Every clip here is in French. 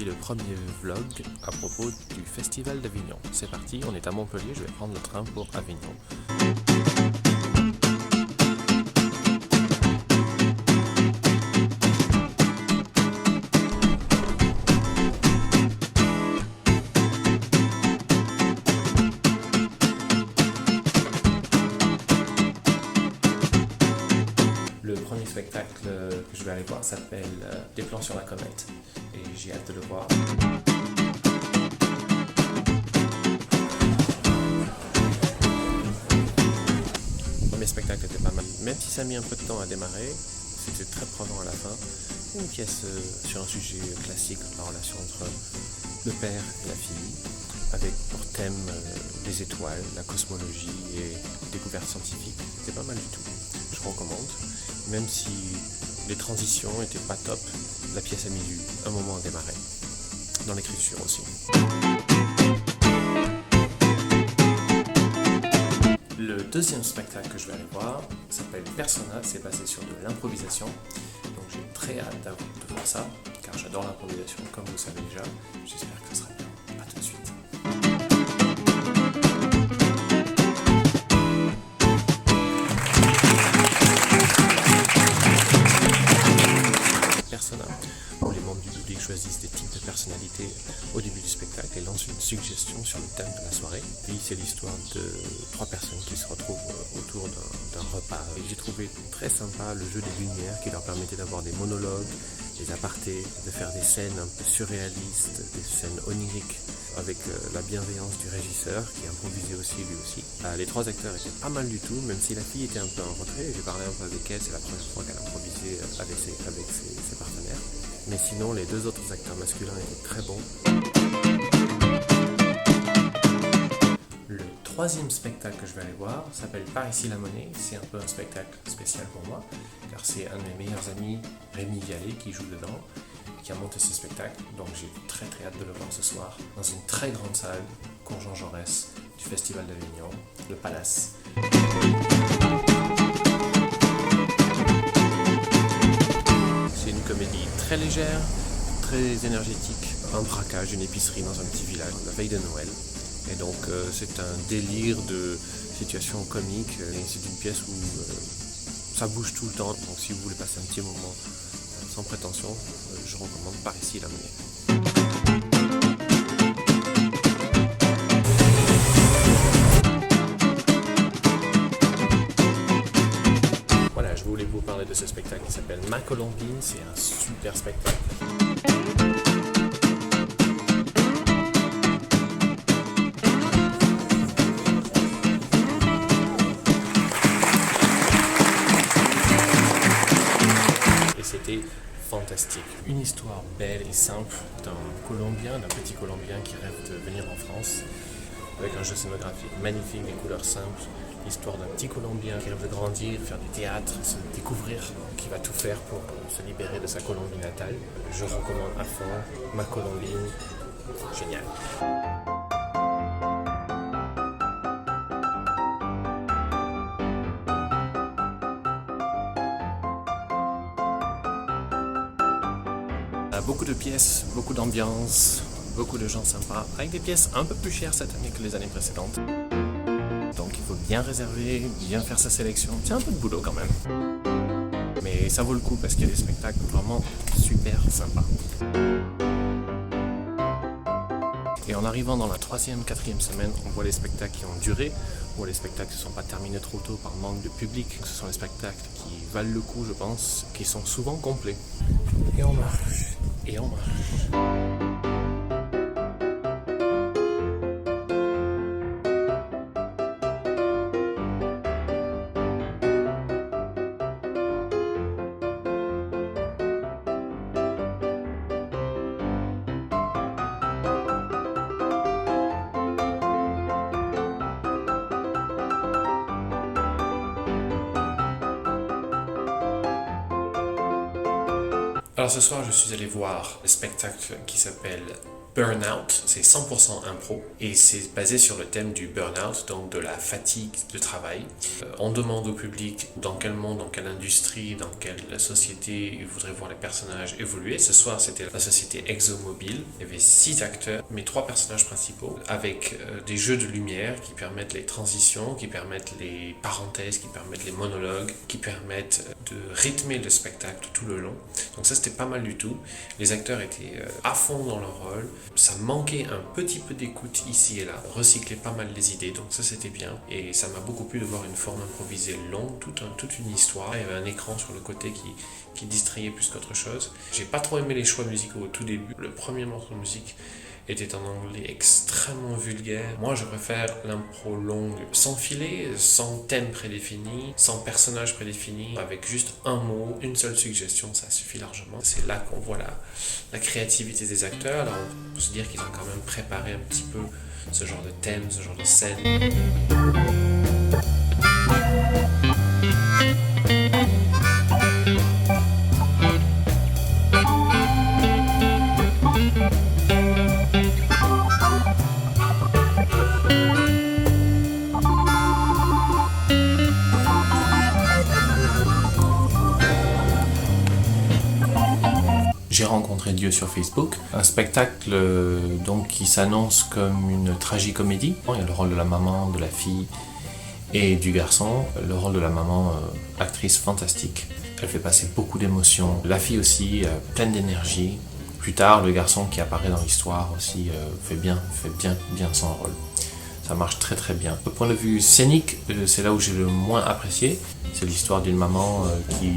le premier vlog à propos du Festival d'Avignon. C'est parti, on est à Montpellier, je vais prendre le train pour Avignon. Le premier spectacle que je vais aller voir s'appelle Des plans sur la comète et j'ai hâte de le voir. Le premier spectacle était pas mal, même si ça a mis un peu de temps à démarrer, c'était très prenant à la fin. Une pièce sur un sujet classique, la relation entre le père et la fille, avec pour thème les étoiles, la cosmologie et les découvertes scientifiques. C'était pas mal du tout, je recommande. Même si les transitions n'étaient pas top, la pièce a mis un moment à démarrer. Dans l'écriture aussi. Le deuxième spectacle que je vais aller voir s'appelle Persona, c'est basé sur de l'improvisation. Donc j'ai très hâte de voir ça, car j'adore l'improvisation, comme vous le savez déjà. J'espère que ce sera bien. A tout de suite. Persona, où les membres du public choisissent des types de personnalités au début du spectacle et lancent une suggestion sur le thème de la soirée. Puis c'est l'histoire de 3 personnes qui se retrouvent autour d'un repas. Et j'ai trouvé très sympa le jeu des lumières qui leur permettait d'avoir des monologues, des apartés, de faire des scènes un peu surréalistes, des scènes oniriques, avec la bienveillance du régisseur qui improvisait aussi lui aussi. Les 3 acteurs étaient pas mal du tout, même si la fille était un peu en retrait. J'ai parlé un peu avec elle, c'est la première fois qu'elle improvisait avec ses partenaires. Mais sinon, les 2 autres acteurs masculins étaient très bons. Le troisième spectacle que je vais aller voir s'appelle Par ici la monnaie. C'est un peu un spectacle spécial pour moi, car c'est un de mes meilleurs amis, Rémi Vialet, qui joue dedans, qui a monté ce spectacle. Donc j'ai très hâte de le voir ce soir, dans une très grande salle, cours Jean Jaurès, du Festival d'Avignon, le Palace. C'est une comédie très légère, très énergétique, un braquage d'une épicerie dans un petit village, la veille de Noël. Et donc c'est un délire de situation comique et c'est une pièce où ça bouge tout le temps. Donc si vous voulez passer un petit moment sans prétention, je recommande Par ici la monnaie. Voilà, je voulais vous parler de ce spectacle qui s'appelle Ma Colombine, c'est un super spectacle. C'était fantastique. Une histoire belle et simple d'un petit Colombien qui rêve de venir en France avec un jeu scénographique magnifique, des couleurs simples. L'histoire d'un petit Colombien qui rêve de grandir, faire du théâtre, se découvrir, qui va tout faire pour se libérer de sa Colombie natale. Je recommande à fond Ma Colombine, génial. Beaucoup de pièces, beaucoup d'ambiance, beaucoup de gens sympas, avec des pièces un peu plus chères cette année que les années précédentes. Donc il faut bien réserver, bien faire sa sélection. C'est un peu de boulot quand même. Mais ça vaut le coup parce qu'il y a des spectacles vraiment super sympas. Et en arrivant dans la 3e, 4e semaine, on voit les spectacles qui ont duré, on voit les spectacles qui ne sont pas terminés trop tôt par manque de public. Ce sont les spectacles qui valent le coup, je pense, qui sont souvent complets. Et on marche. Et on marche. Alors ce soir, je suis allé voir le spectacle qui s'appelle Burnout, c'est 100% impro et c'est basé sur le thème du burnout, donc de la fatigue de travail. On demande au public dans quel monde, dans quelle industrie, dans quelle société il voudrait voir les personnages évoluer. Ce soir, c'était la société ExoMobil. Il y avait 6 acteurs, mais 3 personnages principaux, avec des jeux de lumière qui permettent les transitions, qui permettent les parenthèses, qui permettent les monologues, qui permettent de rythmer le spectacle tout le long. Donc ça, c'était pas mal du tout. Les acteurs étaient à fond dans leur rôle. Ça manquait un petit peu d'écoute ici et là, recycler pas mal les idées, donc ça c'était bien. Et ça m'a beaucoup plu de voir une forme improvisée longue, toute une histoire. Il y avait un écran sur le côté qui distrayait plus qu'autre chose. J'ai pas trop aimé les choix musicaux au tout début. Le premier morceau de musique était en anglais extrêmement vulgaire. Moi, je préfère l'impro longue, sans filet, sans thème prédéfini, sans personnage prédéfini, avec juste un mot, une seule suggestion, ça suffit largement. C'est là qu'on voit la créativité des acteurs. Alors, on peut se dire qu'ils ont quand même préparé un petit peu ce genre de thème, ce genre de scène. J'ai rencontré Dieu sur Facebook, un spectacle donc qui s'annonce comme une tragicomédie. Il y a le rôle de la maman, de la fille et du garçon. Le rôle de la maman, actrice fantastique. Elle fait passer beaucoup d'émotions. La fille aussi, pleine d'énergie. Plus tard, le garçon qui apparaît dans l'histoire aussi fait bien son rôle. Ça marche très très bien. Au point de vue scénique, c'est là où j'ai le moins apprécié. C'est l'histoire d'une maman qui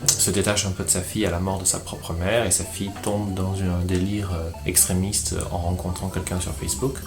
se détache un peu de sa fille à la mort de sa propre mère et sa fille tombe dans un délire extrémiste en rencontrant quelqu'un sur Facebook.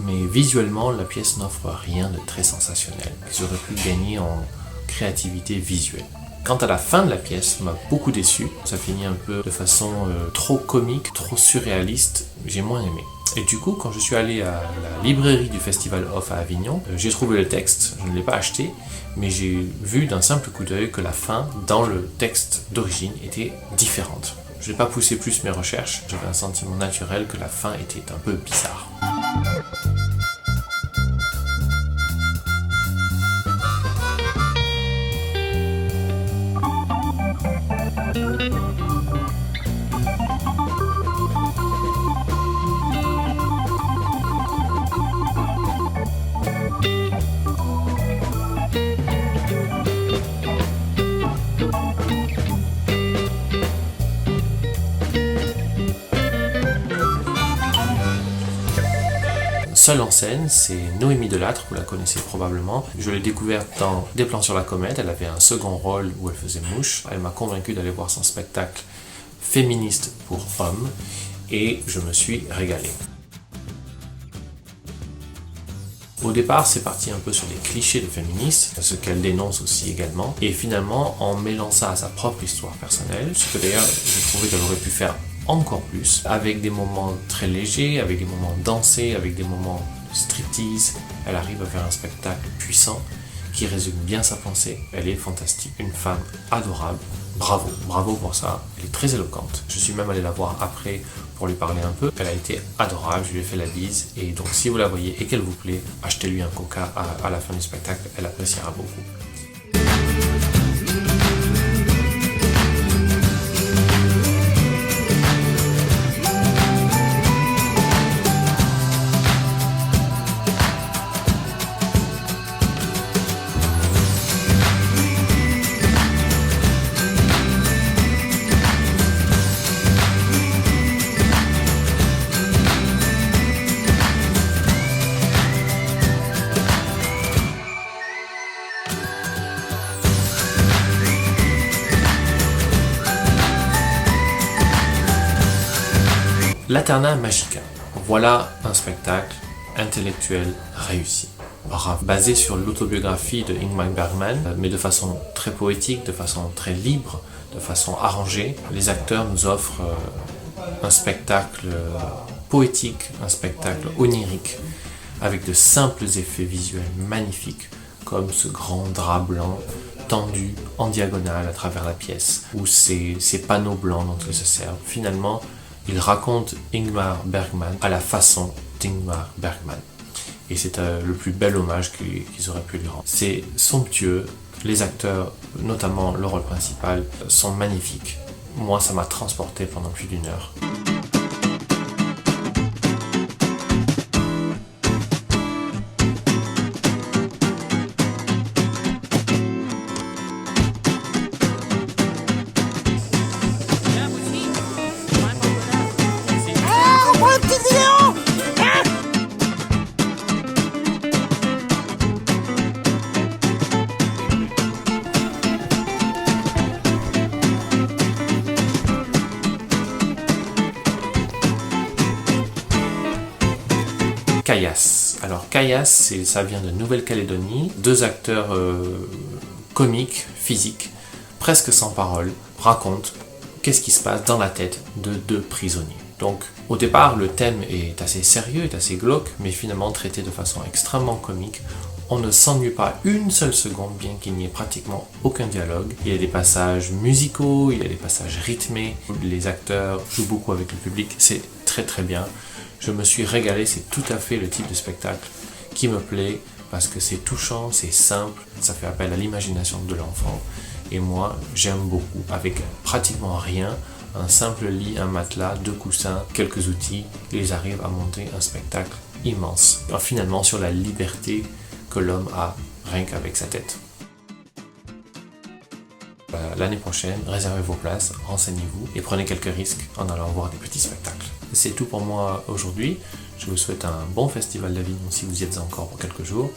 Mais visuellement, la pièce n'offre rien de très sensationnel. J'aurais pu gagner en créativité visuelle. Quant à la fin de la pièce, m'a beaucoup déçu. Ça finit un peu de façon trop comique, trop surréaliste. J'ai moins aimé. Et du coup, quand je suis allé à la librairie du Festival Off à Avignon, j'ai trouvé le texte, je ne l'ai pas acheté, mais j'ai vu d'un simple coup d'œil que la fin, dans le texte d'origine, était différente. Je n'ai pas poussé plus mes recherches, j'avais un sentiment naturel que la fin était un peu bizarre. Seule en scène, c'est Noémie Delattre, vous la connaissez probablement. Je l'ai découverte dans Des plans sur la comète, elle avait un second rôle où elle faisait mouche. Elle m'a convaincu d'aller voir son spectacle féministe pour hommes et je me suis régalé. Au départ, c'est parti un peu sur des clichés de féministes, ce qu'elle dénonce aussi également, et finalement, en mêlant ça à sa propre histoire personnelle, ce que d'ailleurs j'ai trouvé qu'elle aurait pu faire encore plus, avec des moments très légers, avec des moments dansés, avec des moments de striptease, elle arrive à faire un spectacle puissant qui résume bien sa pensée. Elle est fantastique, une femme adorable, bravo pour ça, elle est très éloquente. Je suis même allé la voir après pour lui parler un peu, elle a été adorable, je lui ai fait la bise, et donc si vous la voyez et qu'elle vous plaît, achetez-lui un coca à la fin du spectacle, elle appréciera beaucoup. L'Aeterna Magica. Voilà un spectacle intellectuel réussi. Basé sur l'autobiographie de Ingmar Bergman, mais de façon très poétique, de façon très libre, de façon arrangée. Les acteurs nous offrent un spectacle poétique, un spectacle onirique, avec de simples effets visuels magnifiques, comme ce grand drap blanc tendu en diagonale à travers la pièce, ou ces panneaux blancs dont ils se servent. Finalement, Il raconte Ingmar Bergman à la façon d'Ingmar Bergman. Et c'est le plus bel hommage qu'ils auraient pu lui rendre. C'est somptueux, les acteurs, notamment le rôle principal, sont magnifiques. Moi, ça m'a transporté pendant plus d'1 heure. Caius. Alors Caius, ça vient de Nouvelle-Calédonie. 2 acteurs comiques, physiques, presque sans parole, racontent qu'est-ce qui se passe dans la tête de 2 prisonniers. Donc au départ, le thème est assez sérieux, est assez glauque, mais finalement traité de façon extrêmement comique. On ne s'ennuie pas une seule seconde, bien qu'il n'y ait pratiquement aucun dialogue. Il y a des passages musicaux, il y a des passages rythmés. Les acteurs jouent beaucoup avec le public, c'est très très bien. Je me suis régalé, c'est tout à fait le type de spectacle qui me plaît parce que c'est touchant, c'est simple, ça fait appel à l'imagination de l'enfant. Et moi, j'aime beaucoup. Avec pratiquement rien, un simple lit, un matelas, 2 coussins, quelques outils, ils arrivent à monter un spectacle immense. Alors, finalement, sur la liberté que l'homme a rien qu'avec sa tête. L'année prochaine, réservez vos places, renseignez-vous et prenez quelques risques en allant voir des petits spectacles. C'est tout pour moi aujourd'hui. Je vous souhaite un bon festival d'Avignon si vous y êtes encore pour quelques jours.